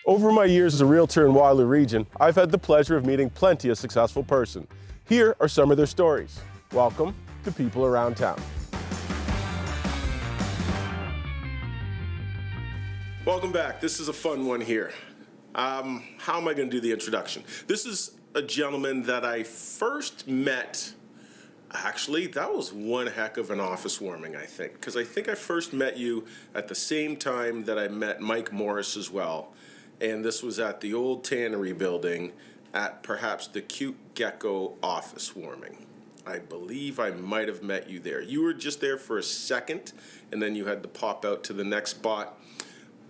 Over my years as a realtor in Waterloo region, I've had the pleasure of meeting plenty of successful person. Here are some of their stories. Welcome to People Around Town. Welcome back. This is a fun one here. How am I going to do the introduction? This is a gentleman that I first met. Actually, that was one heck of an office warming, I think, because I think I first met you at the same time that I met Mike Morris as well. And this was at the old tannery building at perhaps the Cute Gecko office warming. I believe I might have met you there. You were just there for a second, and then you had to pop out to the next spot.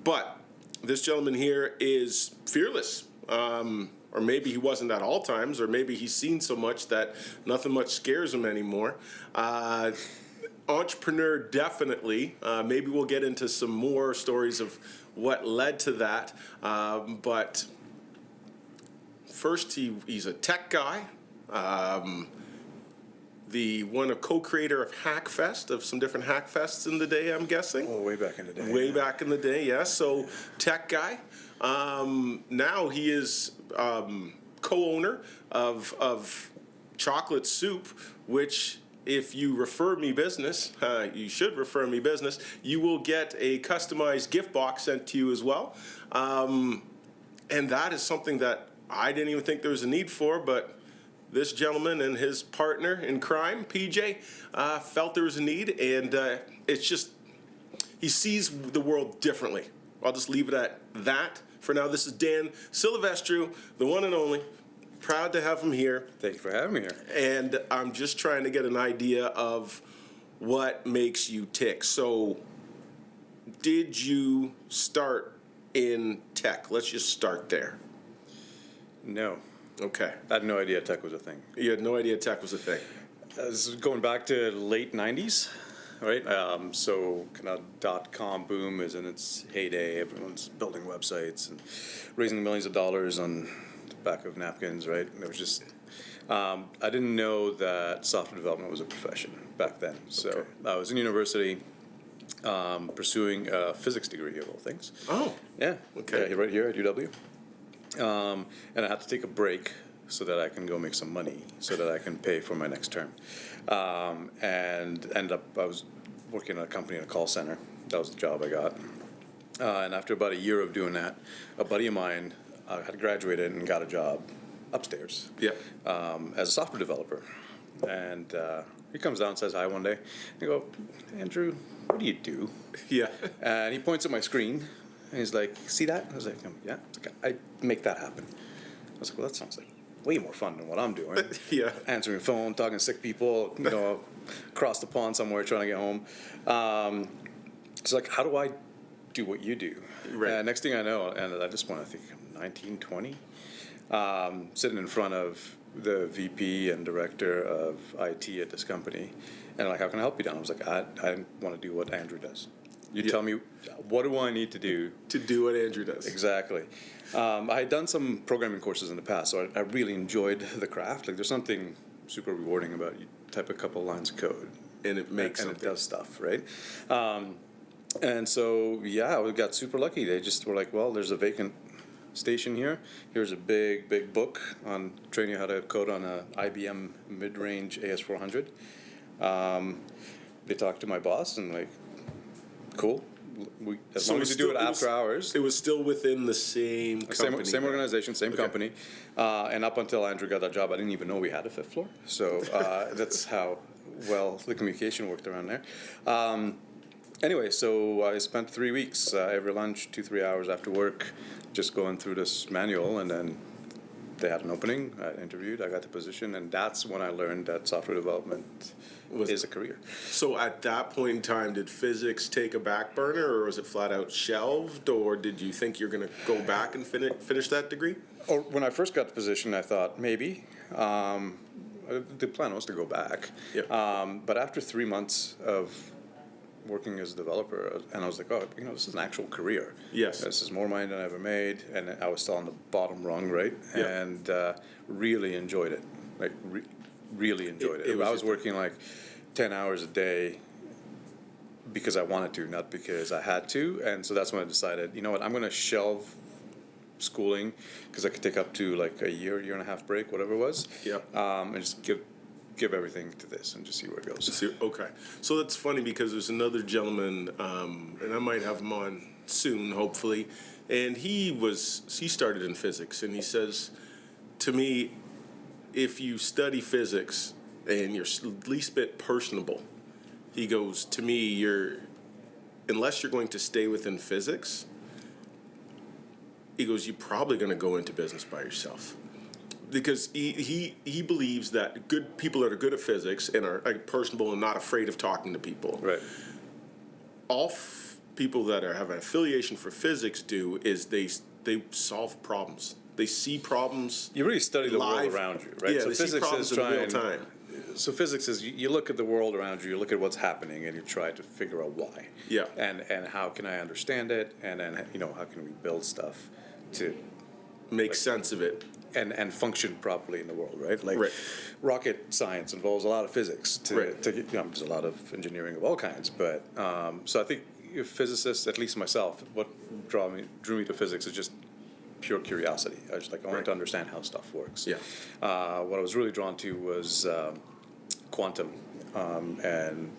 But this gentleman here is fearless. Or maybe he wasn't at all times, or maybe he's seen so much that nothing much scares him anymore. Entrepreneur, definitely. Maybe we'll get into some more stories of what led to that. But first, he's a tech guy. A co-creator of Hackfest, of some different Hackfests in the day, I'm guessing. Oh, way back in the day. Way back in the day, yeah. So, tech guy. Now he is co-owner of Chocolate Soup, which, if you refer me business, you should refer me business, you will get a customized gift box sent to you as well. And that is something that I didn't even think there was a need for, but this gentleman and his partner in crime, PJ, felt there was a need, and it's just, he sees the world differently. I'll just leave it at that. For now, this is Dan Silivestru, the one and only. Proud to have him here. Thank you for having me here. And I'm just trying to get an idea of what makes you tick. So, did you start in tech? Let's just start there. No. Okay. I had no idea tech was a thing. You had no idea tech was a thing. This is going back to late 90s, right? So kind of .com boom is in its heyday. Everyone's building websites and raising millions of dollars on the back of napkins, right? And it was just, I didn't know that software development was a profession back then. So okay. I was in university pursuing a physics degree of all things. Oh. Yeah. Okay. Yeah, right here at UW. And I had to take a break so that I can go make some money, so that I can pay for my next term. And ended up, I was working at a company in a call center. That was the job I got. And after about a year of doing that, a buddy of mine had graduated and got a job upstairs as a software developer. And he comes down and says hi one day. I go, Andrew, what do you do? Yeah. And he points at my screen. And he's like, see that? I was like, yeah. I make that happen. I was like, well, that sounds like way more fun than what I'm doing. Yeah. Answering the phone, talking to sick people, across the pond somewhere trying to get home. It's like, how do I do what you do? Right. Next thing I know, and at this point I think I'm 19, 20, sitting in front of the VP and director of IT at this company. And like, how can I help you down? I was like, I want to do what Andrew does. You tell me, what do I need to do? To do what Andrew does. Exactly. I had done some programming courses in the past, so I really enjoyed the craft. Like, there's something super rewarding about you type a couple lines of code. And it makes and it does stuff, right? And so, we got super lucky. They just were like, well, there's a vacant station here. Here's a big book on training you how to code on a IBM mid-range AS400. They talked to my boss and like, cool. As long as you do it after hours. It was still within the same company. Same organization, same company. And up until Andrew got that job, I didn't even know we had a fifth floor. So that's how well the communication worked around there. Anyway, so I spent 3 weeks, every lunch, 2-3 hours after work, just going through this manual, and then they had an opening, I interviewed, I got the position, and that's when I learned that software development is a career. So at that point in time, did physics take a back burner, or was it flat out shelved, or did you think you're going to go back and finish that degree? Or when I first got the position, I thought maybe. The plan was to go back. Yep. But after 3 months of working as a developer, and I was like, this is an actual career. Yes. This is more money than I ever made, and I was still on the bottom rung, right? Yep. And really enjoyed it. Like, really enjoyed it. I was working like 10 hours a day because I wanted to, not because I had to. And so that's when I decided, you know what, I'm going to shelve schooling, because I could take up to like a year and a half break, whatever it was. Yep. And just give everything to this and just see where it goes. Okay. So that's funny because there's another gentleman, and I might have him on soon, hopefully. And he started in physics, and he says to me, if you study physics and you're least bit personable, he goes, to me, unless you're going to stay within physics, he goes, you're probably going to go into business by yourself. Because he believes that good people that are good at physics and are personable and not afraid of talking to people. Right. All people that have an affiliation for physics do is they solve problems. They see problems. You really study the live. world around you, right? Yeah, so they see problems in real time. So physics is you look at the world around you, you look at what's happening, and you try to figure out why. Yeah. And how can I understand it, and then how can we build stuff to make sense of it. And function properly in the world, right? Like Right. rocket science involves a lot of physics. Right. There's a lot of engineering of all kinds, but so I think physicists, at least myself, what drew me to physics is just pure curiosity. I was like, I wanted to understand how stuff works. Yeah. What I was really drawn to was quantum and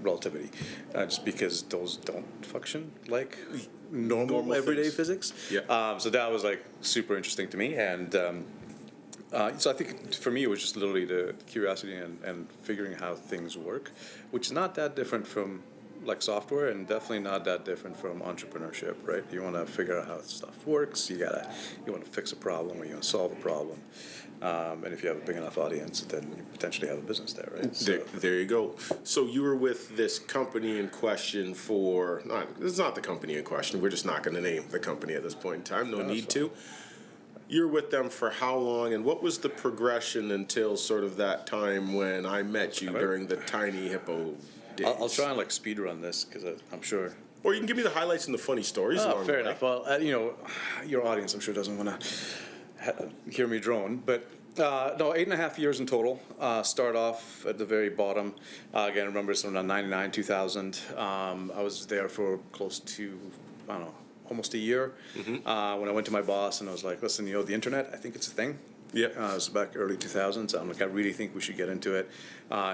relativity, just because those don't function like normal everyday things. physics. Yeah. So that was like super interesting to me, and so I think for me it was just literally the curiosity and figuring how things work, which is not that different from like software, and definitely not that different from entrepreneurship, right? You want to figure out how stuff works. You want to fix a problem, or you want to solve a problem. And if you have a big enough audience, then you potentially have a business there, right? So, there you go. So you were with this company in question it's not the company in question. We're just not going to name the company at this point in time. No need to. You're with them for how long, and what was the progression until sort of that time when I met you during the Tiny Hippo days? I'll try and like speed run this because I'm sure. Or you can give me the highlights and the funny stories. Oh, fair enough. Well, your audience, I'm sure, doesn't want to hear me drone, but no, 8.5 years in total. Start off at the very bottom. Again, remember it's around 99, 2000. I was there for close to, I don't know, almost a year. When I went to my boss and I was like, listen, the internet, I think it's a thing. Yeah. It was back early 2000s. I'm like, I really think we should get into it.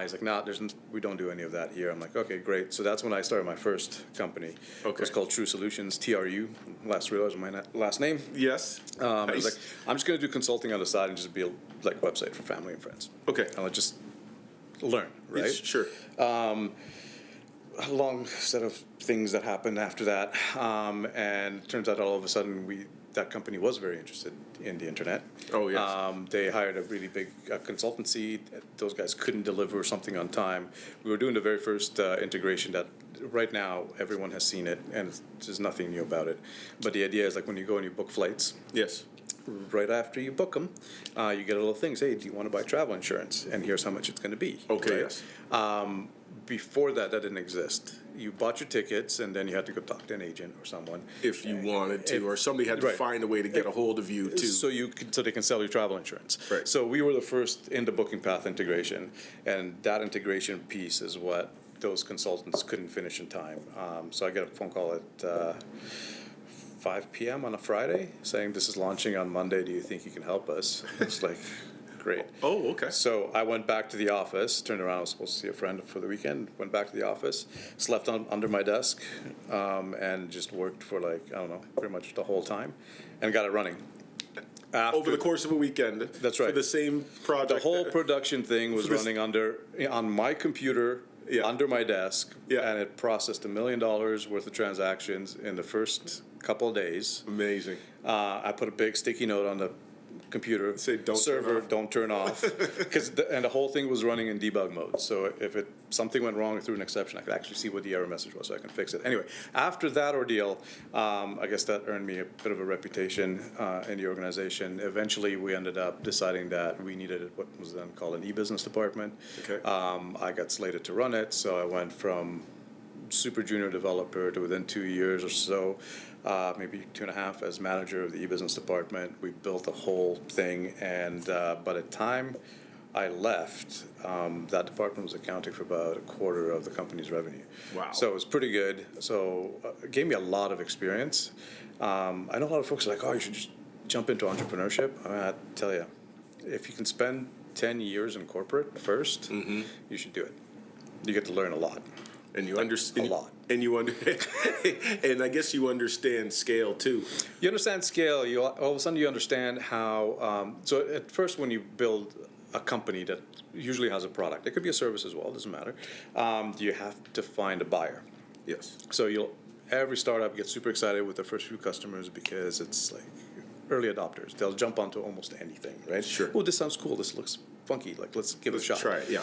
He's like, nah, we don't do any of that here. I'm like, okay, great. So that's when I started my first company. Okay. It was called True Solutions, TRU. Last realized my last name. Yes. I was like, I'm just going to do consulting on the side and just build like a website for family and friends. Okay. And I'll just learn, right? Yes, sure. A long set of things that happened after that. And it turns out all of a sudden that company was very interested in the internet. Oh, yes. They hired a really big consultancy. Those guys couldn't deliver something on time. We were doing the very first integration that right now everyone has seen it, and there's nothing new about it. But the idea is like when you go and you book flights. Yes. Right after you book them, you get a little thing. Say, do you want to buy travel insurance? And here's how much it's going to be. Okay, right? yes. Before that didn't exist. You bought your tickets, and then you had to go talk to an agent or someone. If you wanted to, or somebody had to find a way to get a hold of you too. So they can sell you travel insurance. Right. So we were the first in the booking path integration, and that integration piece is what those consultants couldn't finish in time. So I get a phone call at 5 p.m. on a Friday saying, this is launching on Monday. Do you think you can help us? It's like, great. Oh, okay. So I went back to the office, turned around, I was supposed to see a friend for the weekend, went back to the office, slept under my desk, and just worked for pretty much the whole time, and got it running. Over the course of a weekend. That's right. For the same project. The whole production thing was running on my computer, under my desk, and it processed $1 million worth of transactions in the first couple of days. Amazing. I put a big sticky note on the computer say don't turn off because the whole thing was running in debug mode, so if something went wrong through an exception, I could actually see what the error message was so I can fix it. Anyway, after that ordeal, I guess that earned me a bit of a reputation in the organization. Eventually we ended up deciding that we needed what was then called an e-business department. Okay. I got slated to run it, so I went from super junior developer to within 2 years or so, maybe 2.5 as manager of the e-business department. We built the whole thing, and by the time I left, that department was accounting for about a quarter of the company's revenue. Wow. So it was pretty good. So it gave me a lot of experience. I know a lot of folks are like, oh, you should just jump into entrepreneurship, I tell you, if you can spend 10 years in corporate first, you should do it. You get to learn a lot. And you understand a lot. And you and I guess you understand scale too. You understand scale. You all of a sudden you understand how. So at first, when you build a company that usually has a product, it could be a service as well. It doesn't matter. You have to find a buyer. Yes. So every startup gets super excited with their first few customers because it's like early adopters. They'll jump onto almost anything, right? Sure. Oh, this sounds cool. This looks funky. Like, let's give it a shot. Try it. Yeah.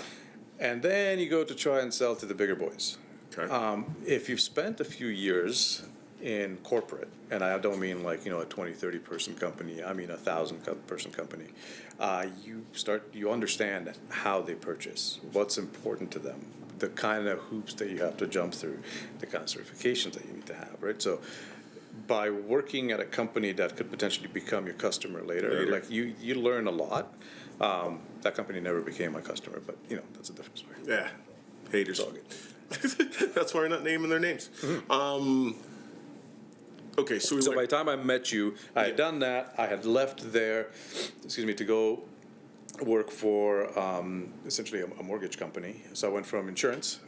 And then you go to try and sell to the bigger boys. Okay. If you've spent a few years in corporate, and I don't mean like, a 20, 30 person company, I mean 1,000 person company, you understand how they purchase, what's important to them, the kind of hoops that you have to jump through, the kind of certifications that you need to have, right? So by working at a company that could potentially become your customer later. Like you learn a lot. That company never became my customer, but that's a different story. Yeah, haters. It's all good. That's why we're not naming their names. Okay, so by the time I met you, I had done that. I had left there, to go work for essentially a mortgage company. So I went from insurance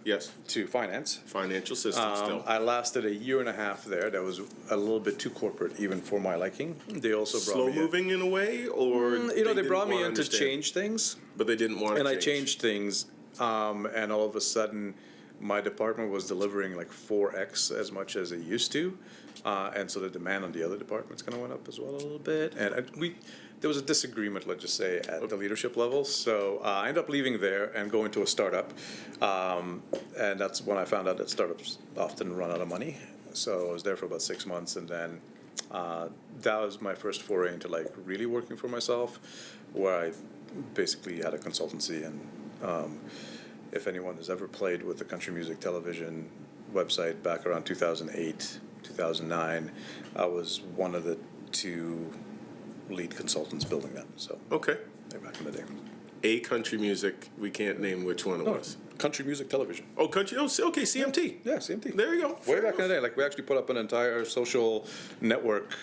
to finance. Financial systems still. I lasted a year and a half there. That was a little bit too corporate, even for my liking. They also brought me slow-moving in a way, or they brought me in to change things. But they didn't want to. And I changed things, and all of a sudden, my department was delivering like 4x as much as it used to, and so the demand on the other departments kind of went up as well a little bit. And there was a disagreement, let's just say, at the leadership level. So I ended up leaving there and going to a startup, and that's when I found out that startups often run out of money. So I was there for about 6 months, and then that was my first foray into like really working for myself, where I basically had a consultancy. And if anyone has ever played with the country music television website back around 2008, 2009, I was one of the 2 lead consultants building that. So okay, back in the day. A country music. We can't name which one it was. Country music television. Oh, country. Oh, okay, CMT. Yeah, CMT. There you go. Way back in the day, like we actually put up an entire social network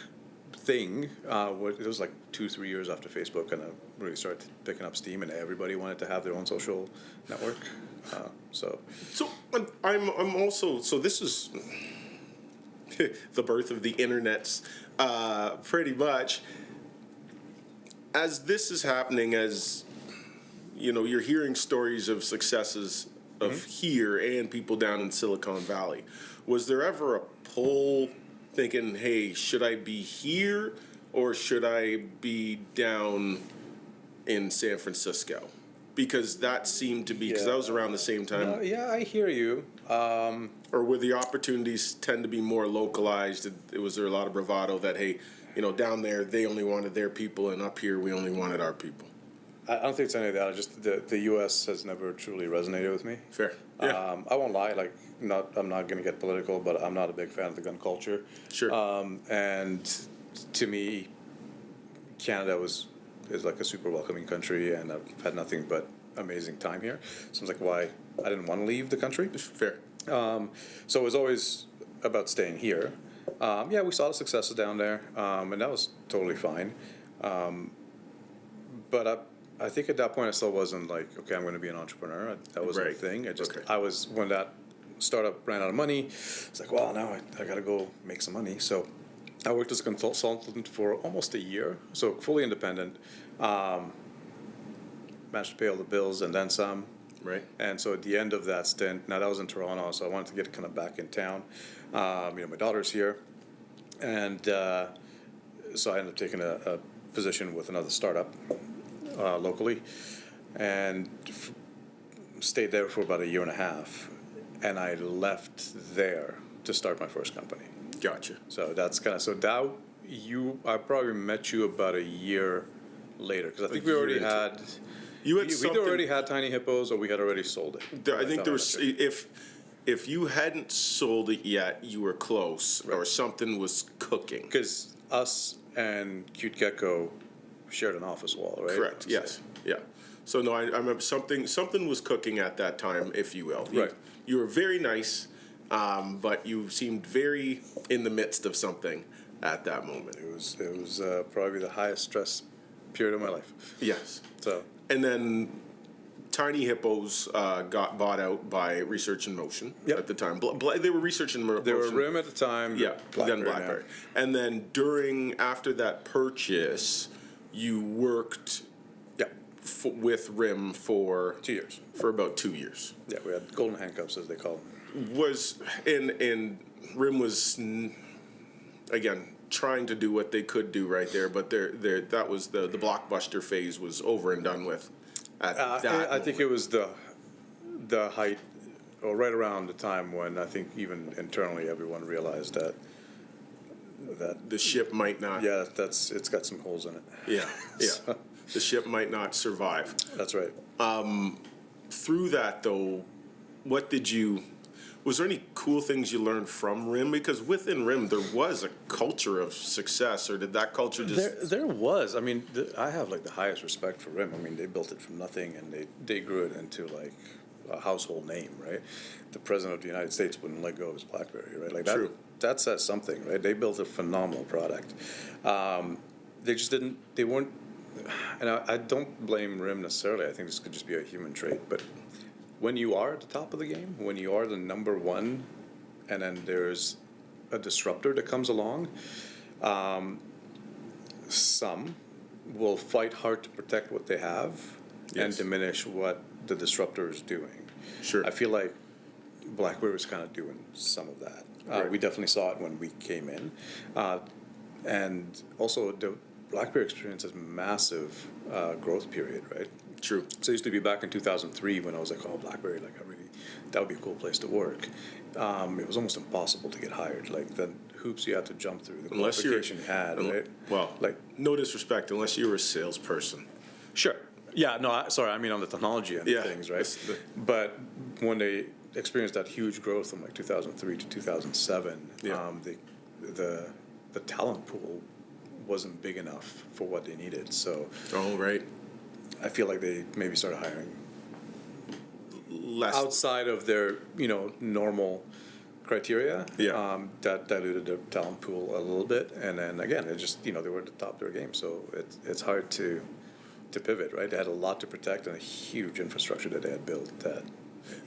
thing. It was like 2-3 years after Facebook, and it really started picking up steam, and everybody wanted to have their own social network. So I'm also, so this is the birth of the internets, pretty much. As this is happening, as you're hearing stories of successes of here and people down in Silicon Valley. Was there ever a pull thinking, hey, should I be here or should I be down in San Francisco? Because that seemed to be, because that was around the same time. Yeah, I hear you. Or were the opportunities tend to be more localized? Was there a lot of bravado that, hey, down there they only wanted their people, and up here we only wanted our people? I don't think it's any of that. Just the U.S. has never truly resonated with me. Fair. Yeah. I won't lie. I'm not going to get political, but I'm not a big fan of the gun culture. Sure. And to me, Canada is like a super welcoming country, and I've had nothing but amazing time here. So it's like why I didn't want to leave the country. Fair. So it was always about staying here. We saw the successes down there, and that was totally fine. But I think at that point I still wasn't like, okay, I'm going to be an entrepreneur. That wasn't a thing. I was, when that startup ran out of money, it's like, well, now I got to go make some money. So I worked as a consultant for almost a year, so fully independent. Managed to pay all the bills and then some. Right. And so at the end of that stint, now that was in Toronto, so I wanted to get kind of back in town. My daughter's here, and so I ended up taking a position with another startup locally, and stayed there for about a year and a half, and I left there to start my first company. Gotcha. So that's kind of I probably met you about a year later, because I think we already had. We'd already had Tiny Hippos, or we had already sold it. I think there was, if you hadn't sold it yet, you were close, or something was cooking. Because us and Cute Gecko shared an office wall, right? Correct. Yes. Yeah. So no, I remember something was cooking at that time, if you will. Right. You were very nice, but you seemed very in the midst of something. at that moment? It was probably the highest stress period of my life. Yes. So, And then Tiny Hippos got bought out by Research in Motion at the time. They were Research in Motion. they were RIM at the time. Yeah, then now. BlackBerry. And then after that purchase, you worked Yeah, with RIM for 2 years. for about 2 years. Yeah, we had golden handcuffs, as they call them. Was and RIM was again trying to do what they could do right there, but that was the blockbuster phase was over and done with. I think it was the height, or right around the time when I think even internally everyone realized that the ship might not. yeah, it's got some holes in it. Yeah. The ship might not survive. That's right. Through that, though, was there any cool things you learned from RIM? Because within RIM, there was a culture of success, or did that culture just... There was. I mean, I have like the highest respect for RIM. I mean, they built it from nothing, and they grew it into like a household name, right? The president of the United States wouldn't let go of his BlackBerry, right? Like True. That says something, right? They built a phenomenal product. They just didn't. They weren't. And I don't blame RIM necessarily. I think this could just be a human trait, but when you are at the top of the game, when you are the number one, and then there's a disruptor that comes along, some will fight hard to protect what they have and Yes. diminish what the disruptor is doing. Sure. I feel like BlackBerry was kind of doing some of that. Right. We definitely saw it when we came in. And also the BlackBerry experience has massive growth period, right? True. So it used to be back in 2003 when I was like, oh, BlackBerry, like that would be a cool place to work. It was almost impossible to get hired. Like the hoops you had to jump through, the qualification you had, right? Well, like no disrespect, unless you were a salesperson. sure, yeah, no, sorry, I mean on the technology end of things, right? But when they experienced that huge growth from like 2003 to 2007, the talent pool wasn't big enough for what they needed. So, Right. I feel like they maybe started hiring Less. outside of their normal criteria. Yeah. That diluted their talent pool a little bit, and then again, it just they were at the top of their game, so it's hard to pivot, right? They had a lot to protect and a huge infrastructure that they had built that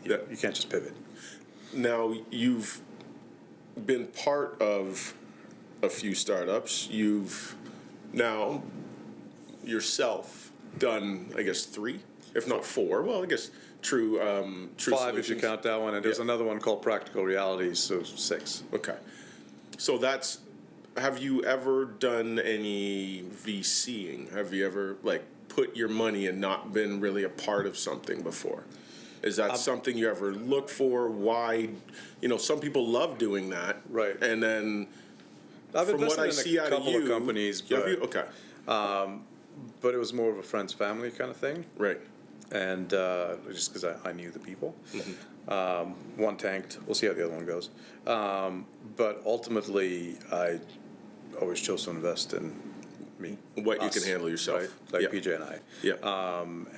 you can't just pivot. Now, you've been part of a few startups. You've now yourself done, I guess, 3, if not 4. Well, I guess True 5 Solutions. if you count that one, and there's another one called Practical Realities, so 6. Okay. So have you ever done any VCing? Have you ever put your money and not been really a part of something before? Is that something you ever look for? Why? Some people love doing that. Right. And then I've from what invested I in see a out of couple you, of companies, have but, you? Okay. but it was more of a friends family kind of thing. Right. And just because I knew the people. One tanked. We'll see how the other one goes. But ultimately, I always chose to invest in me. What you can handle yourself. Right? Like PJ and I. Yeah.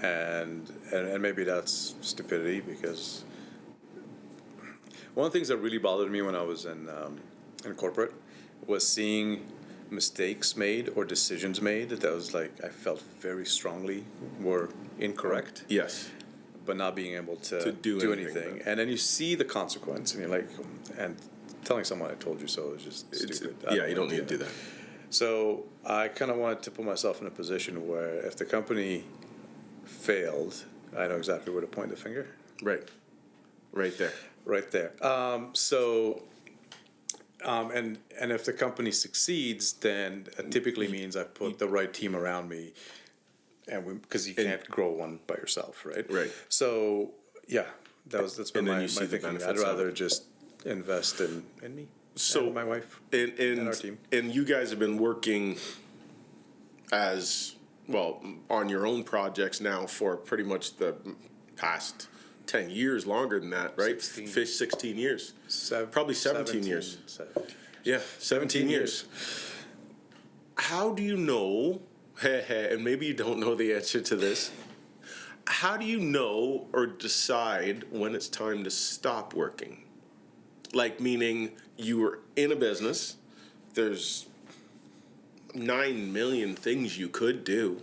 And maybe that's stupidity, because one of the things that really bothered me when I was in corporate was seeing mistakes made or decisions made that was like I felt very strongly were incorrect. Yes. But not being able to do anything. And then you see the consequence, and you're like, and telling someone I told you so is just stupid. You don't need to do that. So I kind of wanted to put myself in a position where if the company failed, I know exactly where to point the finger. Right. Right there. Right there. And if the company succeeds, then it typically means I put the right team around me, and because you can't grow one by yourself, right? Right. So yeah, that's been my the thinking. I'd benefits of rather it. just invest in me, So and my wife, and our team. And you guys have been working on your own projects now for pretty much the past 10 years, longer than that, right? 16 years. Probably 17 years. 17. Yeah, 17 years. How do you know, and maybe you don't know the answer to this, how do you know or decide when it's time to stop working? Like, meaning you were in a business, there's 9 million things you could do.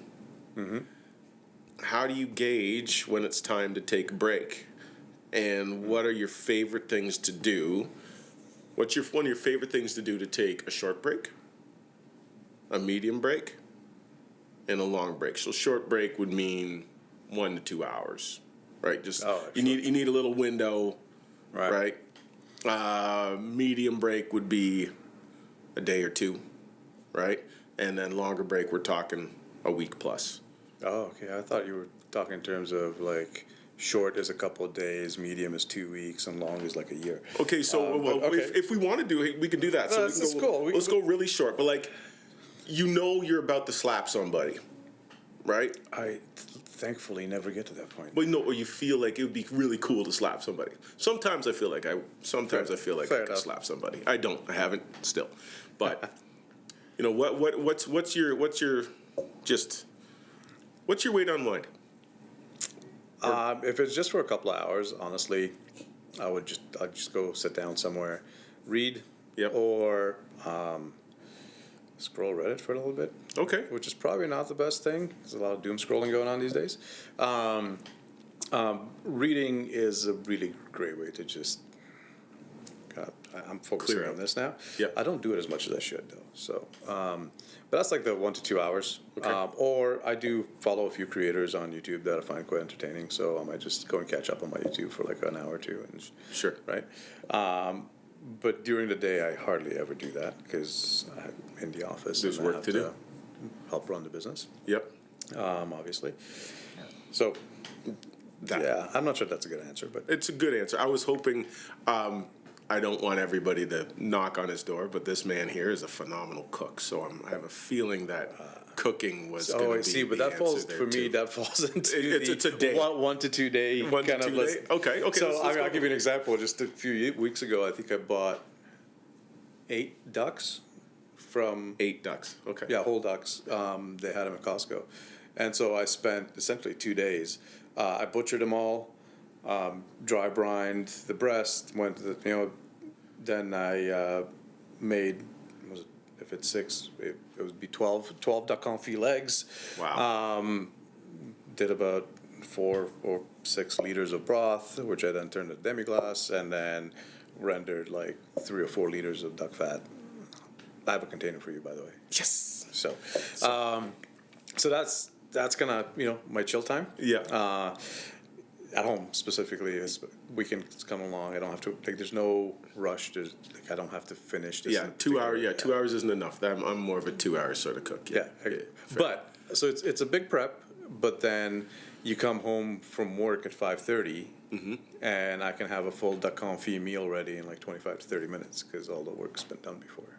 How do you gauge when it's time to take a break? And what are your favorite things to do? What's one of your favorite things to do to take a short break, a medium break, and a long break? So short break would mean 1 to 2 hours, right? Just you need a little window, right? Medium break would be a day or two, right? And then longer break, we're talking a week plus. Oh, okay. I thought you were talking in terms of like short is a couple of days, medium is 2 weeks, and long is like a year. Okay, so if we want to do it, we can do that. So that's cool. Let's go really short, but like, you're about to slap somebody, right? I thankfully never get to that point. Well, or you feel like it would be really cool to slap somebody. Sometimes I feel like I can slap somebody. I don't. I haven't still, but what's your weight on unwind? If it's just for a couple of hours, honestly, I'd just go sit down somewhere, read, or scroll Reddit for a little bit. Okay. Which is probably not the best thing. There's a lot of doom scrolling going on these days. Reading is a really great way to just. I'm focusing on this now. Yep. I don't do it as much as I should though. So, but that's like the 1 to 2 hours. Okay. Or I do follow a few creators on YouTube that I find quite entertaining. So I might just go and catch up on my YouTube for like an hour or two. And Sure. Right. But during the day, I hardly ever do that because I'm in the office. There's and work I have to do. Help run the business. Yep. Obviously. So. Yeah, I'm not sure that's a good answer, but It's a good answer. I was hoping. I don't want everybody to knock on his door, but this man here is a phenomenal cook. So I have a feeling that cooking was going to be see, but the that falls answer there for me. too. That falls into It's a day. 1 to 2 day 1 to kind 2 of day? list. Okay. So I'll I'll give you an example. Just a few weeks ago, I think I bought 8 ducks from 8 ducks. Okay. Yeah, whole ducks. They had them at Costco, and so I spent essentially 2 days. I butchered them all, dry brined the breast. Then I made. If it's 6, it would be 12 duck confit legs. Wow. Did about 4 or 6 liters of broth, which I then turned to demi-glace, and then rendered like 3 or 4 liters of duck fat. I have a container for you, by the way. Yes. So that's kind of my chill time. Yeah. At home specifically, as weekends come along, I don't have to there's no rush. I don't have to finish this. 2 hours. 2 hours isn't enough. I'm more of a 2 hour sort of cook. Yeah. But so it's a big prep. But then you come home from work at 5:30, and I can have a full duck confit meal ready in like 25 to 30 minutes because all the work's been done before.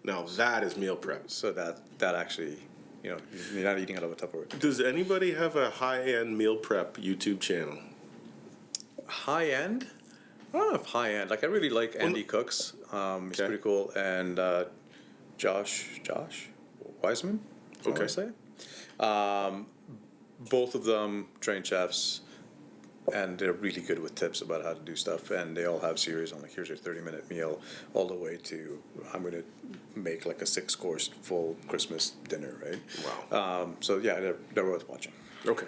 Now that is meal prep. So that actually. You're not eating out of a Tupperware. Does anybody have a high-end meal prep YouTube channel? High end? I don't know if high end. Like I really like Andy Cooks. He's pretty cool, and Josh Wiseman. I want to say. Both of them trained chefs, and they're really good with tips about how to do stuff. And they all have series on like here's your 30-minute meal, all the way to I'm going to make like a 6-course full Christmas dinner, right? Wow. So yeah, they're worth watching. Okay.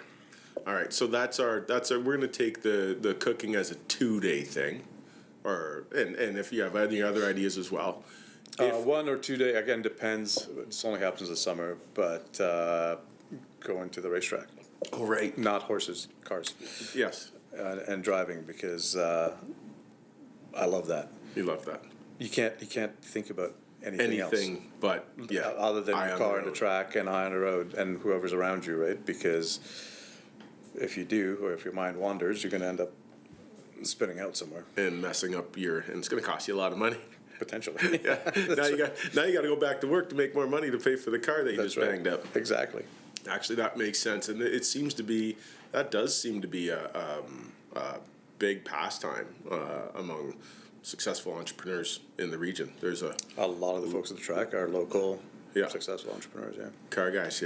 All right. So that's our. We're going to take the cooking as a 2-day thing, and if you have any other ideas as well. 1 or 2 day again depends. This only happens in the summer, but going to the racetrack. Oh, right. Not horses, cars. Yes. And driving because I love that. You love that. You can't think about anything else. But other than your car and the track and eye on the road and whoever's around you, right? Because if you do, or if your mind wanders, you're going to end up spinning out somewhere and messing up and it's going to cost you a lot of money. Potentially. Yeah. Now you got to go back to work to make more money to pay for the car that you just banged up. Exactly. Actually, that makes sense, and it seems to be does seem to be a big pastime among successful entrepreneurs in the region. There's a lot of the folks at the track are local, successful entrepreneurs. Yeah, car guys,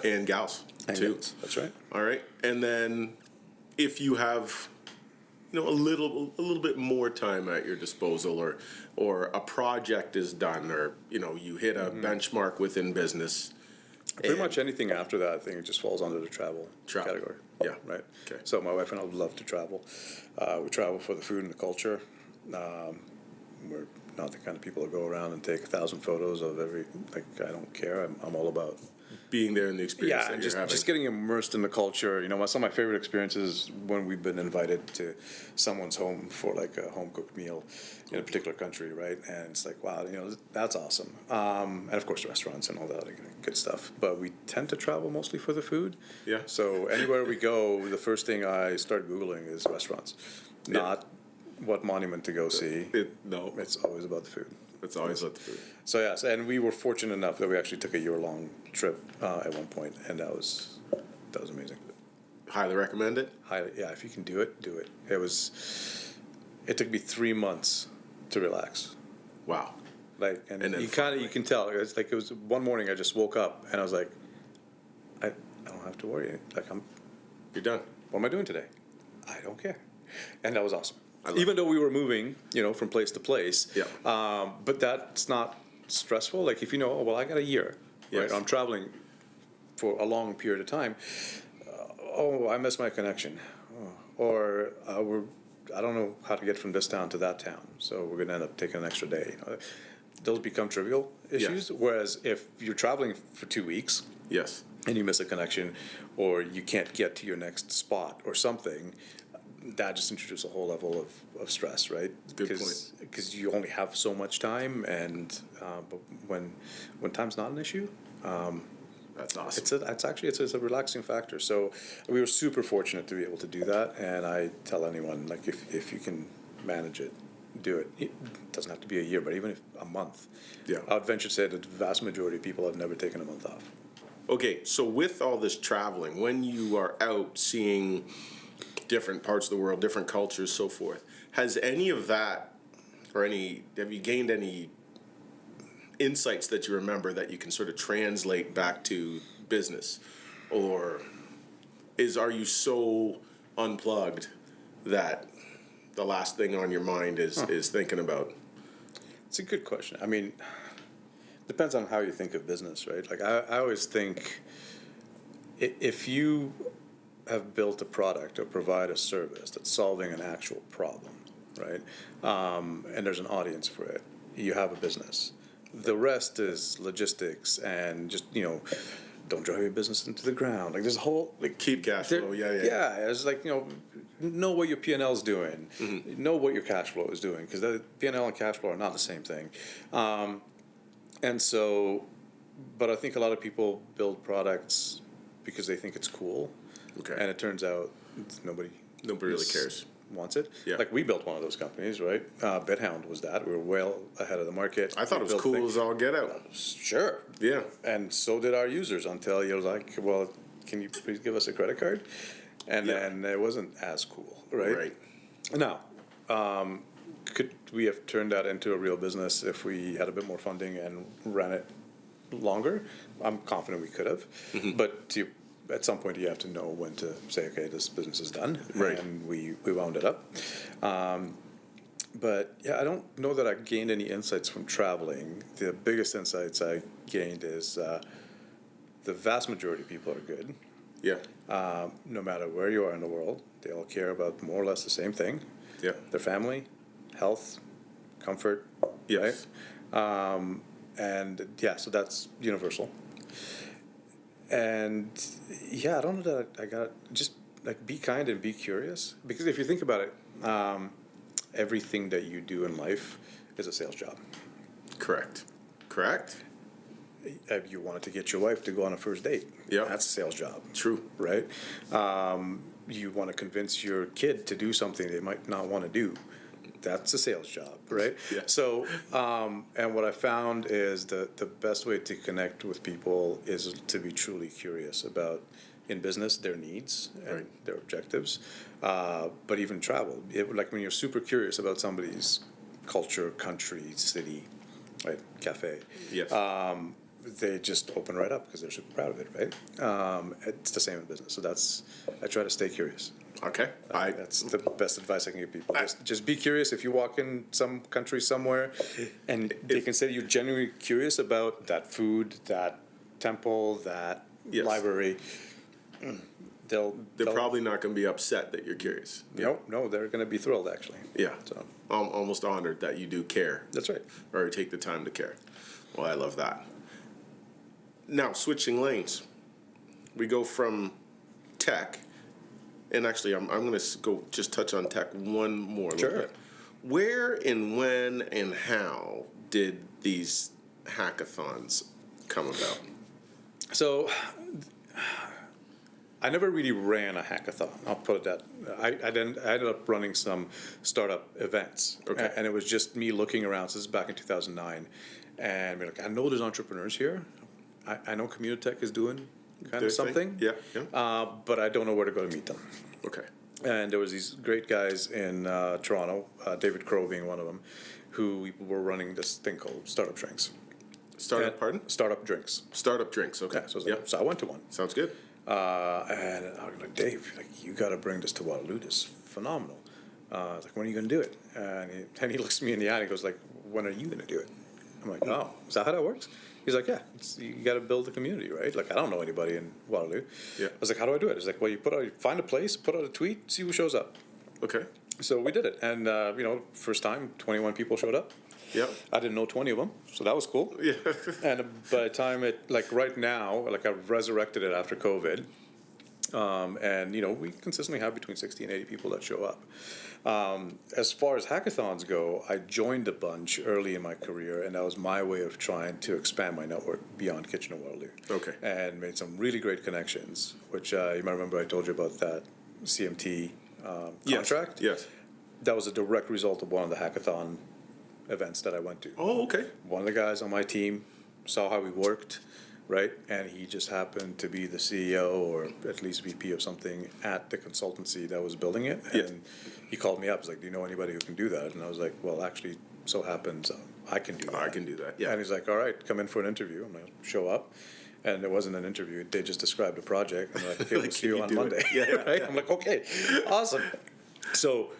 and gals too. That's right. All right, and then if you have a little bit more time at your disposal, or a project is done, or you hit a benchmark within business. Pretty much anything after that, I think it just falls under the travel category. Yeah. Right. Okay. So my wife and I love to travel. We travel for the food and the culture. We're not the kind of people that go around and take 1,000 photos of every. Like, I don't care. I'm all about Being there in the experience yeah, that and you're having. just getting immersed in the culture. Some of my favorite experiences when we've been invited to someone's home for like a home cooked meal in a particular country, right? And it's like, wow, that's awesome. And of course, restaurants and all that good stuff. But we tend to travel mostly for the food. Yeah. So anywhere we go, the first thing I start Googling is restaurants, not what monument to go see. No, It's always about the food. it's always about the food. So yes, and we were fortunate enough that we actually took a year-long trip at one point, and that was amazing. Highly recommend it. Yeah, if you can do it, do it. It took me 3 months to relax. Wow. And then you finally. can tell. It's like it was one morning I just woke up and I was like, I don't have to worry. Like You're done. what am I doing today? I don't care, and that was awesome. love Even though we were moving, from place to place. Yeah. But that's not stressful. Like if oh, well, I got a year, Yes. right? I'm traveling for a long period of time. Oh, I missed my connection, or I don't know how to get from this town to that town, so we're going to end up taking an extra day. Those become trivial issues. Yes. Whereas if you're traveling for 2 weeks Yes. and you miss a connection, or you can't get to your next spot or something, that just introduces a whole level of stress, right? Good point. Because you only have so much time, and but when time's not an issue, That's awesome. it's a relaxing factor. So we were super fortunate to be able to do that, and I tell anyone, like, if you can manage it, do it. It doesn't have to be a year, but even if a month. Yeah. I would venture to say that the vast majority of people have never taken a month off. Okay, so with all this traveling, when you are out seeing different parts of the world, different cultures, so forth, has any of that, have you gained any insights that you remember that you can sort of translate back to business? Or are you so unplugged that the last thing on your mind is thinking about? It's a good question. I mean, depends on how you think of business, right? Like I always think if you have built a product or provide a service that's solving an actual problem, right? And there's an audience for it, you have a business. The rest is logistics and just, don't drive your business into the ground. Like there's a whole Keep cash flow, yeah. Yeah, it's like, know what your P&L is doing, know what your cash flow is doing, because the P&L and cash flow are not the same thing. And so, but I think a lot of people build products because they think it's cool. Okay. And it turns out nobody Nobody really cares. wants it. Yeah. Like we built one of those companies, right? BitHound was that. We were well ahead of the market. I thought We it was built cool things- as all get out. Sure. Yeah. And so did our users until you was like, well, can you please give us a credit card? And Yeah. then it wasn't as cool, right? Right. Now, could we have turned that into a real business if we had a bit more funding and ran it longer? I'm confident we could have. But at some point, you have to know when to say, okay, this business is done. Right. And we wound it up. But yeah, I don't know that I gained any insights from traveling. The biggest insights I gained is the vast majority of people are good. Yeah. No matter where you are in the world, they all care about more or less the same thing. Yeah. Their family, health, comfort. Yes. Right? And yeah, so that's universal. And yeah, I don't know that I got just like be kind and be curious, because if you think about it, everything that you do in life is a sales job. Correct. If you wanted to get your wife to go on a first date, Yeah. that's a sales job. True. Right? You want to convince your kid to do something they might not want to do. That's a sales job, right? Yeah. So, and what I found is the best way to connect with people is to be truly curious about, in business, their needs and Right. their objectives, but even travel. Like when you're super curious about somebody's culture, country, city, right, cafe. Yes. They just open right up because they're super proud of it, right? It's the same in business. So I try to stay curious. Okay. That's the best advice I can give people. Just be curious. If you walk in some country somewhere and they can say you're genuinely curious about that food, that temple, that library, they're probably not going to be upset that you're curious. No, they're going to be thrilled, actually. Yeah. So Almost honored that you do care. that's right. Or take the time to care. Well, I love that. Now, switching lanes. We go from tech, and actually, I'm going to go just touch on tech one more little Sure. bit. Where and when and how did these hackathons come about? So I never really ran a hackathon. I'll put it that. I ended up running some startup events. Okay. And it was just me looking around. So this is back in 2009, and we're like, I know there's entrepreneurs here. I know Communitech is doing kind of something. Yeah. But I don't know where to go to meet them. Okay. And there was these great guys in Toronto, David Crow being one of them, who were running this thing called Startup Drinks. Pardon? Startup Drinks. Startup Drinks. Okay. Yeah, so I went to one. Sounds good. And I was like, Dave, you got to bring this to Waterloo. This is phenomenal. I was like, when are you going to do it? And he looks me in the eye and he goes like, when are you going to do it? I'm like, oh, is that how that works? He's like, yeah, you got to build a community, right? Like, I don't know anybody in Waterloo. Yeah. I was like, how do I do it? He's like, well, you find a place, put out a tweet, see who shows up. Okay. So we did it. And, first time, 21 people showed up. Yep. I didn't know 20 of them, so that was cool. Yeah. And by the time right now, I've resurrected it after COVID. We consistently have between 60 and 80 people that show up. As far as hackathons go, I joined a bunch early in my career, and that was my way of trying to expand my network beyond Kitchener-Waterloo. Okay. And made some really great connections, which you might remember I told you about that CMT contract. Yes. That was a direct result of one of the hackathon events that I went to. Oh, okay. One of the guys on my team saw how we worked, right? And he just happened to be the CEO or at least VP of something at the consultancy that was building it. Yeah. And he called me up. He's like, do you know anybody who can do that? And I was like, well, actually, so happens I can do that. I can do that. Yeah. And he's like, all right, come in for an interview. I'm like, show up. And it wasn't an interview. They just described a project. And they're like, okay, we'll see you on Monday. Yeah. Right? I'm like, okay, awesome. So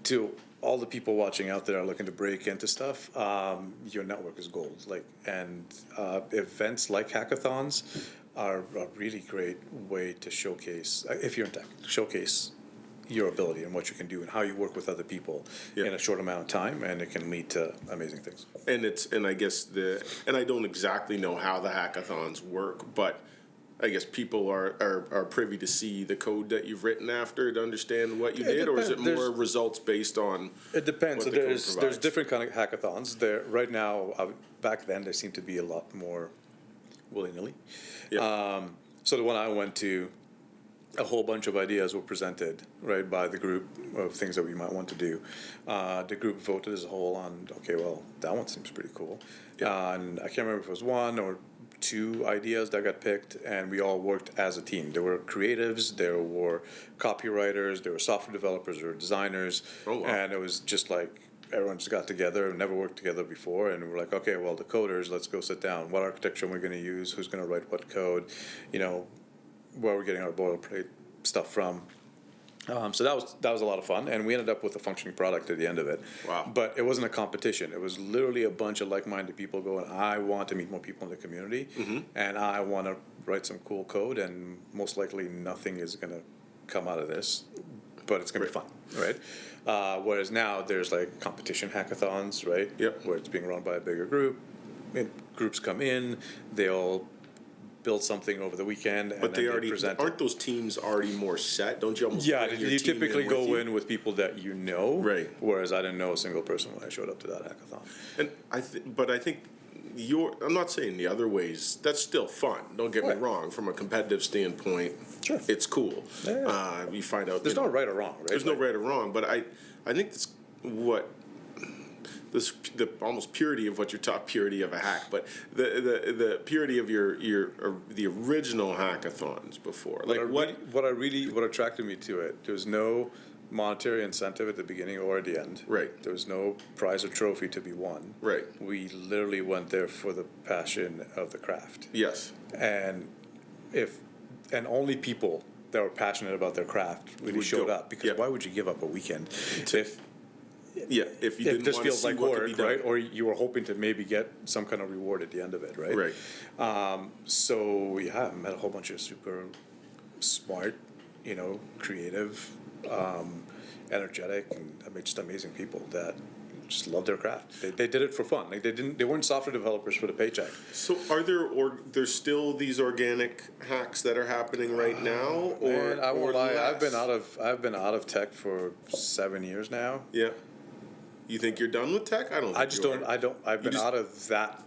to all the people watching out there are looking to break into stuff, your network is gold. Events like hackathons are a really great way to showcase, if you're in tech, showcase your ability and what you can do and how you work with other people in a short amount of time, and it can lead to amazing things. And I guess I don't exactly know how the hackathons work, but I guess people are privy to see the code that you've written after to understand what you did, or is it more results based on? It depends. What So the code there's provides? different kind of hackathons. There right now. Back then, there seemed to be a lot more willy-nilly. Yeah. So the one I went to, a whole bunch of ideas were presented right by the group of things that we might want to do. The group voted as a whole on, okay, well, that one seems pretty cool. Yeah. And I can't remember if it was one or two ideas that got picked, and we all worked as a team. There were creatives, there were copywriters, there were software developers, there were designers, Oh, wow. and it was just like everyone just got together, never worked together before, and we're like, okay, well, the coders, let's go sit down. What architecture are we going to use? Who's going to write what code? Where we're getting our boilerplate stuff from. So that was a lot of fun, and we ended up with a functioning product at the end of it. Wow. But it wasn't a competition. It was literally a bunch of like-minded people going, I want to meet more people in the community, and I want to write some cool code, and most likely nothing is going to come out of this, but it's going to be fun, right? Whereas now there's like competition hackathons, right? Yep. Where it's being run by a bigger group. Groups come in, they all build something over the weekend, and But then they already present aren't it. those teams already more set? Don't you almost Yeah, bring your you team typically with go you? in with people that you know, Right. Whereas I didn't know a single person when I showed up to that hackathon. And I think I'm not saying the other ways. That's still fun. Don't get me Right. wrong. From a competitive standpoint, Sure. it's cool. Yeah. You find out There's no right or wrong, right? There's no right or wrong, but I think that's what the almost purity of what you're taught, purity of a hack, but the purity of the original hackathons before. Like What attracted me to it? There was no monetary incentive at the beginning or at the end. Right. There was no prize or trophy to be won. Right. We literally went there for the passion of the craft. Yes. And only people that were passionate about their craft really Would showed go. up. Because Yeah. why would you give up a weekend if if you it didn't just want to feels see like what could work, be done. right? Or you were hoping to maybe get some kind of reward at the end of it, right? Right. So yeah, I met a whole bunch of super smart, creative, energetic, and just amazing people that just love their craft. They did it for fun. Like they weren't software developers for the paycheck. So are there's still these organic hacks that are happening right now, or Man, I won't or lie. less? I've been out of tech for 7 years now. Yeah. You think you're done with tech? I don't. I Think just you don't. are. I don't. I've been just- out of that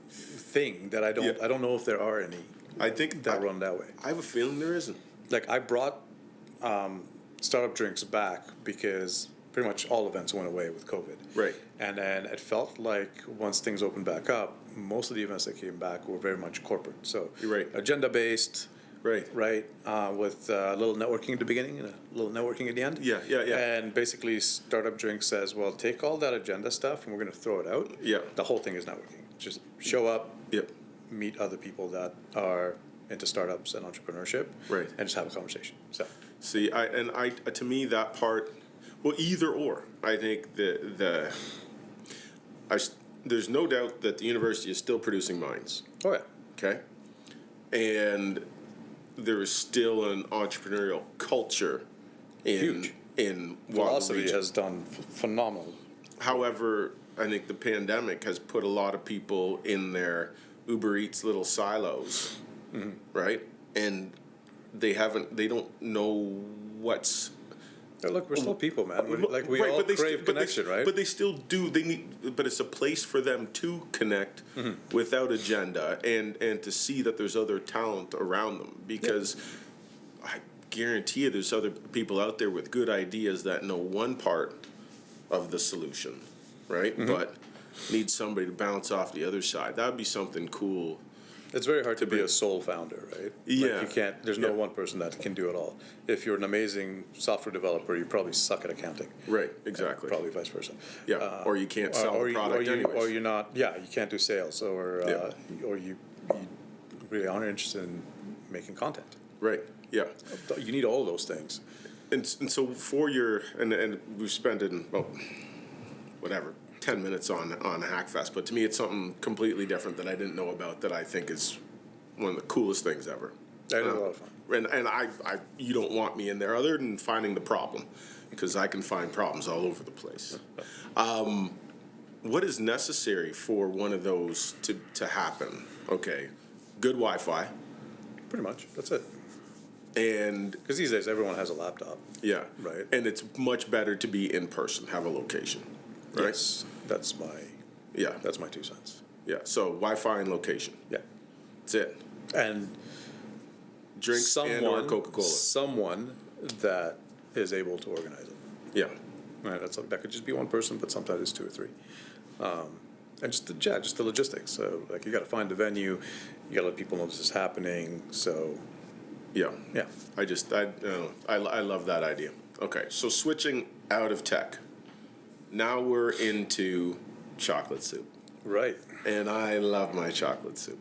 thing that I don't. Yeah. I don't know if there are any I think that run that way. I have a feeling there isn't. Like I brought startup drinks back because pretty much all events went away with COVID. Right. And then it felt like once things opened back up, most of the events that came back were very much corporate. So You're right. agenda based. Right. Right, with a little networking at the beginning and a little networking at the end. Yeah. And basically, Startup Drink says, well, take all that agenda stuff and we're going to throw it out. Yeah. The whole thing is networking. Just show up, Yep. meet other people that are into startups and entrepreneurship. Right. And just have a conversation. So, See, to me that part, well, either or. I think there's no doubt that the university is still producing minds. oh yeah. Okay. And there is still an entrepreneurial culture Huge. in Waterloo Philosophy region. has done phenomenal. However, I think the pandemic has put a lot of people in their Uber Eats little silos, right? And they don't know what's Hey, look, we're still people, man. We right, all but they crave still, connection, right? But they still do. They need, but it's a place for them to connect without agenda and to see that there's other talent around them. Because I guarantee you, there's other people out there with good ideas that know one part of the solution, right? But need somebody to bounce off the other side. That would be something cool. It's very hard to be a sole founder, right? Yeah. Like you can't, there's no Yeah. one person that can do it all. If you're an amazing software developer, you probably suck at accounting. Right, exactly. Probably vice versa. Yeah, or you can't sell a product anyways. Or you're not, you can't do sales, or you really aren't interested in making content. Right, yeah. You need all those things. And so for your, and we've spent about, 10 minutes on Hackfest, but to me it's something completely different that I didn't know about that I think is one of the coolest things ever. That is a lot of fun. And I you don't want me in there other than finding the problem, because I can find problems all over the place. What is necessary for one of those to happen? Okay, good Wi-Fi. Pretty much, that's it. And Because these days everyone has a laptop. yeah, Right. And it's much better to be in person, have a location, right? Yes, that's my 2 cents. Yeah. So Wi-Fi and location. Yeah. That's it. And Drinks and or Coca-Cola. someone that is able to organize it. Yeah. Right, that could just be one person, but sometimes it's 2 or 3. And just the logistics. So like you got to find the venue, you got to let people know this is happening. So Yeah. yeah, I love that idea. Okay. So switching out of tech, now we're into chocolate soup, right. and I love my chocolate soup.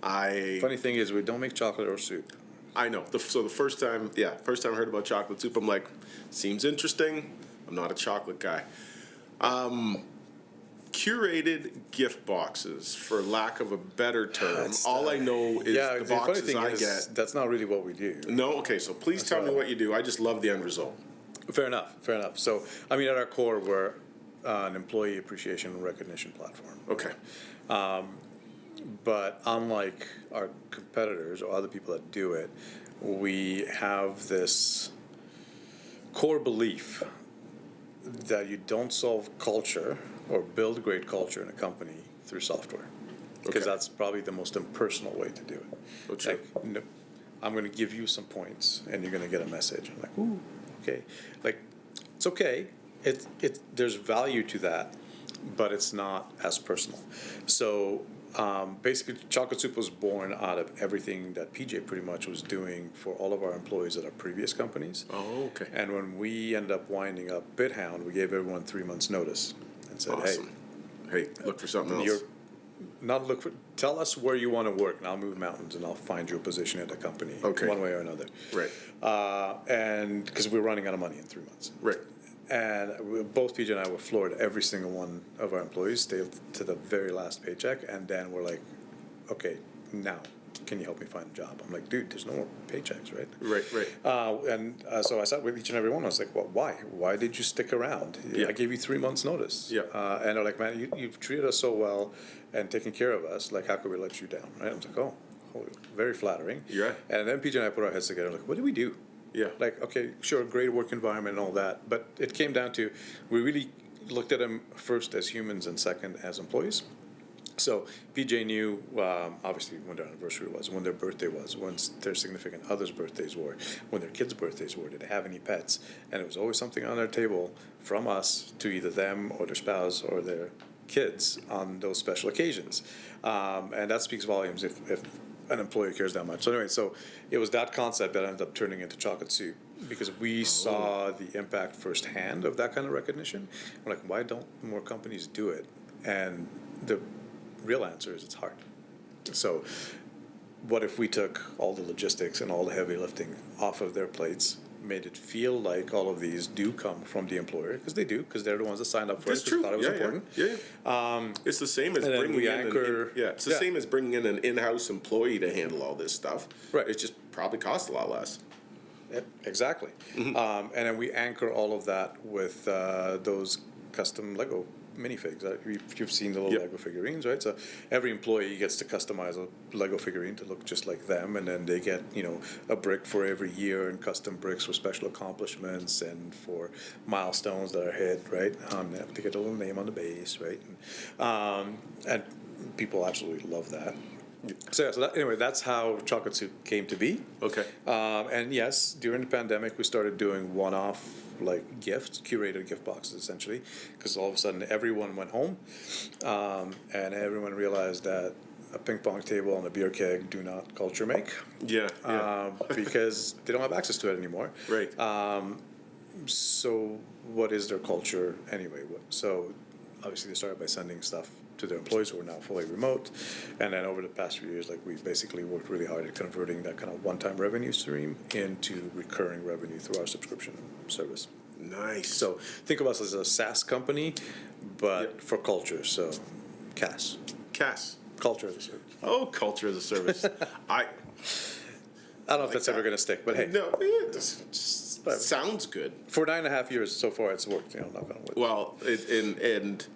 Funny thing is, we don't make chocolate or soup. I know. So the first time I heard about chocolate soup, I'm like, seems interesting. I'm not a chocolate guy. Curated gift boxes, for lack of a better term. All I know is the funny boxes thing I is, get. that's not really what we do. No, okay. So please tell me what you do. I just love the end result. Fair enough. So, I mean, at our core, we're an employee appreciation and recognition platform. Okay. But unlike our competitors or other people that do it, we have this core belief that you don't solve culture or build great culture in a company through software. Because Okay. that's probably the most impersonal way to do it. Oh, true. Like, no, I'm going to give you some points and you're going to get a message. I'm like, ooh, okay. Like, it's okay. There's value to that, but it's not as personal. So basically, Chocolate Soup was born out of everything that PJ pretty much was doing for all of our employees at our previous companies. Oh, okay. And when we ended up winding up BitHound, we gave everyone 3 months notice and said, Awesome. Hey, look for something else. not look for. Tell us where you want to work, and I'll move mountains, and I'll find you a position at a company, Okay. one way or another. Right. And because we're running out of money in 3 months. Right. And both PJ and I were floored. Every single one of our employees stayed to the very last paycheck, and then we're like, okay, now can you help me find a job? I'm like, dude, there's no more paychecks, right? Right. Right. So I sat with each and every one. I was like, well, why? Why did you stick around? Yeah. I gave you 3 months notice. Yeah. And they're like, man, you've treated us so well and taken care of us. Like, how could we let you down? Right? I was like, oh, very flattering. Yeah. And then PJ and I put our heads together. Like, what do we do? Yeah. Like, okay, sure, great work environment and all that, but it came down to, we really looked at them first as humans and second as employees. So PJ knew, obviously, when their anniversary was, when their birthday was, when their significant others' birthdays were, when their kids' birthdays were, did they have any pets? And it was always something on their table from us to either them or their spouse or their kids on those special occasions. And that speaks volumes if an employer cares that much. So anyway, so it was that concept that ended up turning into Chocolate Soup, because we saw the impact firsthand of that kind of recognition. We're like, why don't more companies do it? And the real answer is it's hard. So what if we took all the logistics and all the heavy lifting off of their plates, made it feel like all of these do come from the employer, because they do, because they're the ones that signed up for That's it, true. thought it was important. Yeah. It's the same as and then bringing we in anchor- it's the yeah. same as bringing in an in-house employee to handle all this stuff. Right. It just probably costs a lot less. Exactly. And then we anchor all of that with those custom Lego minifigs. You've seen the little Yep. Lego figurines, right? So every employee gets to customize a Lego figurine to look just like them, and then they get, a brick for every year and custom bricks for special accomplishments and for milestones that are hit, right? They have to get a little name on the base, right? And people absolutely love that. Anyway, that's how Chocolate Soup came to be. Okay. And yes, during the pandemic, we started doing one-off gifts, curated gift boxes, essentially, because all of a sudden everyone went home, and everyone realized that a ping pong table and a beer keg do not culture make. Yeah. Because they don't have access to it anymore. Right. So what is their culture anyway? So obviously they started by sending stuff to their employees who are now fully remote, and then over the past few years, we basically worked really hard at converting that kind of one-time revenue stream into recurring revenue through our subscription service. Nice. So think of us as a SaaS company, but for culture. So CAS, culture as a service. Oh, culture as a service. I don't know if that's ever going to stick, but hey, no, it sounds good. For 9.5 years so far, it's worked. Knock on wood. Well, and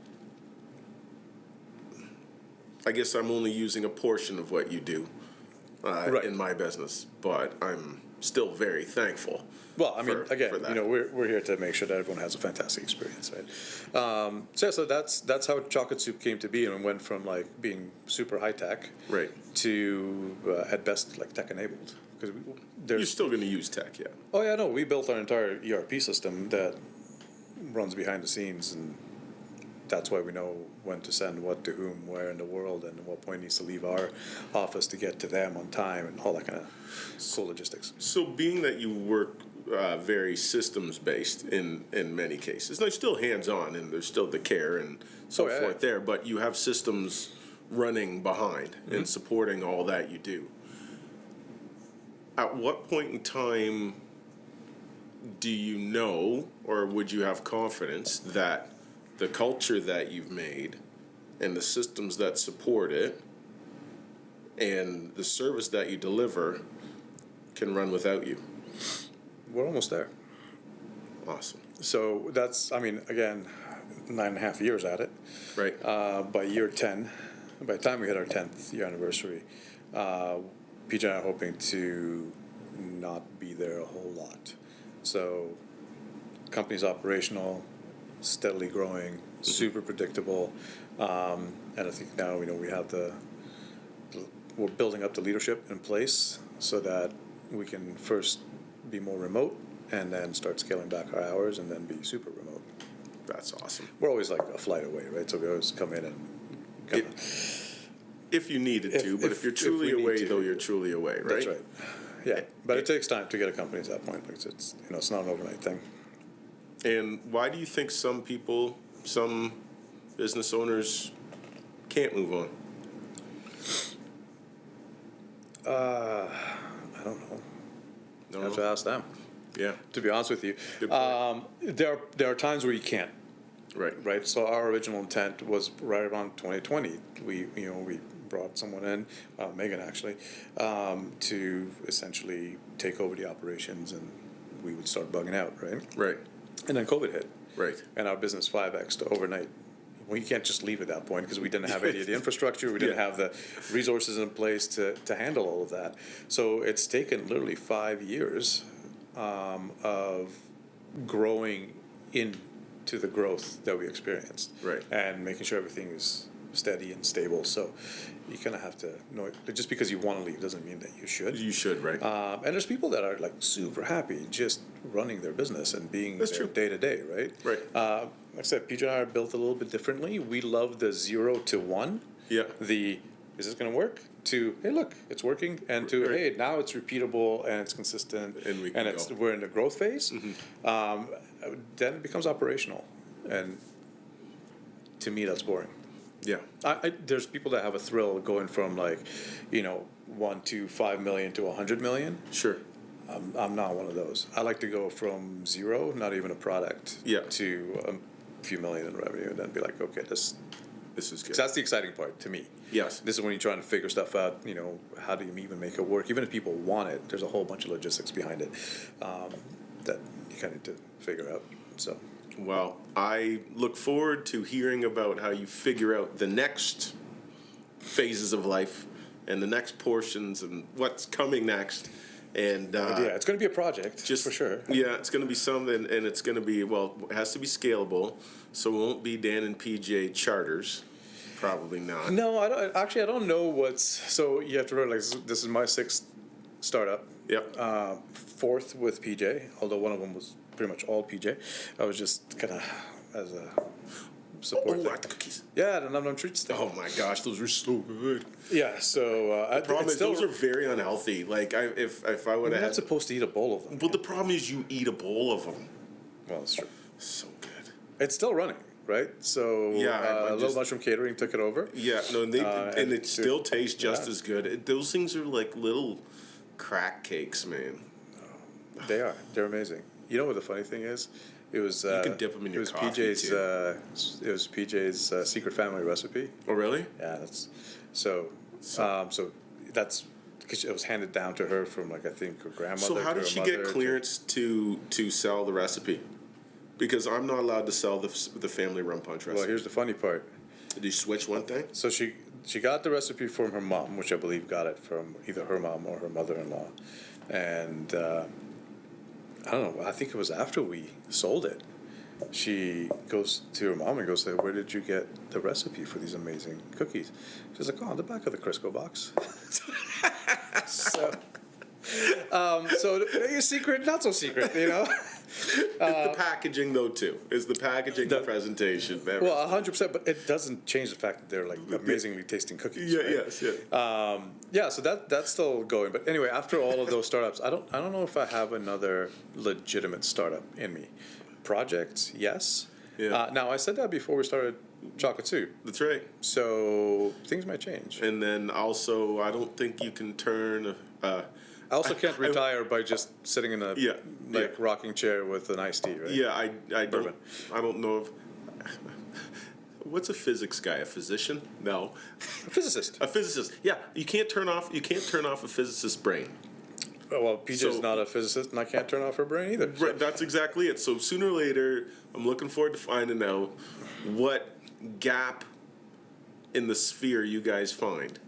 I guess I'm only using a portion of what you do in my business, but I'm still very thankful. Well, I mean, again, for that. we're here to make sure that everyone has a fantastic experience, right? So that's how Chocolate Soup came to be, and it went from being super high tech, Right. to at best tech enabled. Because You're still going to use tech, yeah. Oh yeah, no, we built our entire ERP system that runs behind the scenes, and that's why we know when to send what to whom, where in the world, and at what point needs to leave our office to get to them on time, and all that kind of cool logistics. So being that you work very systems-based in many cases, there's still hands-on, and there's still the care and so forth there, but you have systems running behind and supporting all that you do. At what point in time do you know, or would you have confidence that the culture that you've made and the systems that support it and the service that you deliver can run without you? We're almost there. Awesome. So that's, again, 9.5 years at it. Right. By year 10, by the time we hit our 10th year anniversary, PJ and I are hoping to not be there a whole lot. So, company's operational, steadily growing, super predictable, and I think now we have we're building up the leadership in place so that we can first be more remote and then start scaling back our hours and then be super remote. That's awesome. We're always a flight away, right? So we always come in and if you needed to, but if you're truly away, though, you're truly away, right? That's right. Yeah, but it takes time to get a company to that point because it's not an overnight thing. And why do you think some business owners can't move on? I don't know. No, You have to ask them. Yeah. To be honest with you, Good point. there are times where you can't. Right. Right. So our original intent was right around 2020. We brought someone in, Megan actually, to essentially take over the operations, and we would start bugging out. Right. Right. And then COVID hit. Right. And our business 5x'd overnight. Well, you can't just leave at that point because we didn't have any of the infrastructure. We didn't Yeah. have the resources in place to handle all of that. So it's taken literally 5 years of growing into the growth that we experienced. Right. And making sure everything is steady and stable. So you kind of have to know it. Just because you want to leave doesn't mean that you should. You should, right? And there's people that are like super happy just running their business and being That's there true. day to day, right? Right. Like I said, PJ and I are built a little bit differently. We love the 0 to 1. Yeah. The is this going to work? To hey, look, it's working, and to Right. hey, now it's repeatable and it's consistent, And we can go. we're in the growth phase. Then it becomes operational, and to me, that's boring. Yeah. There's people that have a thrill going from like, 1 to 5 million to 100 million. Sure. I'm not one of those. I like to go from 0, not even a product, Yeah. to a few million in revenue, and then be like, okay, This is good. that's the exciting part to me. Yes. This is when you're trying to figure stuff out. How do you even make it work? Even if people want it, there's a whole bunch of logistics behind it that you kind of need to figure out. So. Well, I look forward to hearing about how you figure out the next phases of life and the next portions and what's coming next. And Yeah, it's going to be a project, just for sure. Yeah, it's going to be something, and it's going to be, well, it has to be scalable, so it won't be Dan and PJ charters. Probably not. No, I don't know what's. So you have to realize this is my 6th startup. Yep. 4th with PJ, although one of them was pretty much all PJ. I was just kind of as a support. Oh, the cookies. Yeah, the num treats thing. Oh my gosh, those are so good. Yeah, so The problem is those are very unhealthy. Like if I would You're have not supposed to eat a bowl of them. well, the problem is you eat a bowl of them. Well, that's true. So good. It's still running, right? So Yeah, I Little just- Mushroom Catering took it over. Yeah, no, and and it still tastes just yeah. as good. Those things are like little crack cakes, man. They are. They're amazing. You know what the funny thing is? It was. You can dip 'em in your it was coffee, PJ's. too. It was PJ's secret family recipe. Oh, really? Yeah, that's so. So that's because it was handed down to her from I think her grandmother. So how to did her she mother get to- clearance to sell the recipe? Because I'm not allowed to sell the family rum punch Well, recipe. here's the funny part. Did you switch one thing? So she got the recipe from her mom, which I believe got it from either her mom or her mother-in-law, and I don't know. I think it was after we sold it. She goes to her mom and goes, "Hey, where did you get the recipe for these amazing cookies?" She's like, "Oh, on the back of the Crisco box." So secret, not so secret, The packaging, though, too. Is the packaging, the presentation. Well, 100%, but it doesn't change the fact that they're like amazingly tasting cookies. Yeah, right? yes, yeah. Yeah, so that's still going. But anyway, after all of those startups, I don't know if I have another legitimate startup in me. Projects, yes. Yeah. Now I said that before we started Chocolate Soup, That's right. so things might change. And then also, I don't think you can turn. I also can't retire by just sitting in a Yeah, yeah. rocking chair with an iced tea, right? Yeah, I Bourbon. don't know if. What's a physics guy? A physician? No, A physicist. a physicist. Yeah, you can't turn off a physicist's brain. Oh, well, PJ's So- not a physicist, and I can't turn off her brain either. so- Right, that's exactly it. So sooner or later, I'm looking forward to finding out what gap in the sphere you guys find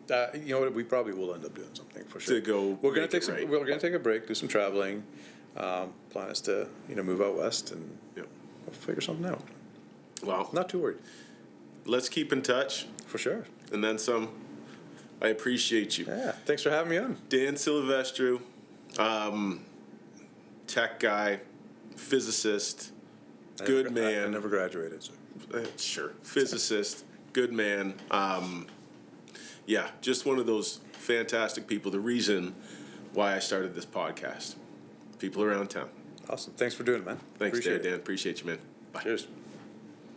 You know what? We probably will end up doing something for sure. to go. We're gonna make take it some. right. We're gonna take a break, do some traveling. Plan is to move out west and Yep. we'll figure something out. Well, Not too worried, let's keep in touch, for sure. and then some. I appreciate you. Yeah, thanks for having me on. Dan Silivestru, tech guy, physicist, good I man. never graduated. So. Sure, physicist, good man. Yeah, just one of those fantastic people. The reason why I started this podcast. People around town. Awesome. Thanks for doing it, man. Thanks, Appreciate Dan. Appreciate you, man. Bye. Cheers.